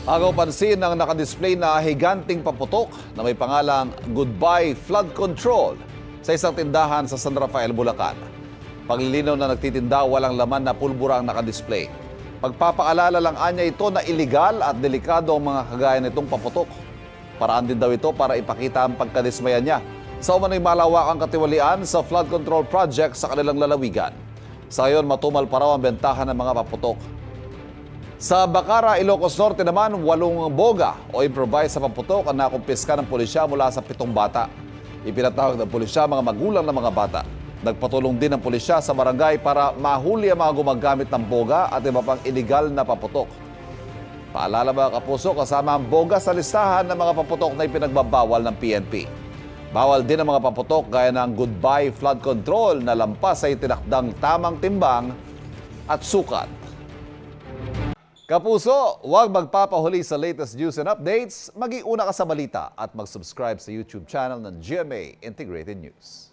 Agaw pansin ng nakadisplay na higanting paputok na may pangalang Goodbye Flood Control sa isang tindahan sa San Rafael, Bulacan. Paglilinaw na nagtitinda, walang laman na pulbura ang nakadisplay. Pagpapaalala lang anya ito na iligal at delikado ang mga kagaya nitong paputok. Paraan din daw ito para ipakita ang pagkadismaya niya sa umano'y malawakang katiwalian sa flood control project sa kanilang lalawigan. Sa ngayon, matumal pa raw ang bentahan ng mga paputok. Sa Bacara, Ilocos Norte naman, 8 boga o improvised sa paputok ang nakumpiska ng pulisya mula sa 7 bata. Ipinatawag ng pulisya mga magulang ng mga bata. Nagpatulong din ang pulisya sa barangay para mahuli ang mga gumagamit ng boga at iba pang iligal na paputok. Paalala mga kapuso, kasama ang boga sa listahan ng mga paputok na ipinagbabawal ng PNP. Bawal din ang mga paputok gaya ng Goodbye Flood Control na lampas sa itinakdang tamang timbang at sukat. Kapuso, huwag magpapahuli sa latest news and updates. Mag-iuna ka sa balita at mag-subscribe sa YouTube channel ng GMA Integrated News.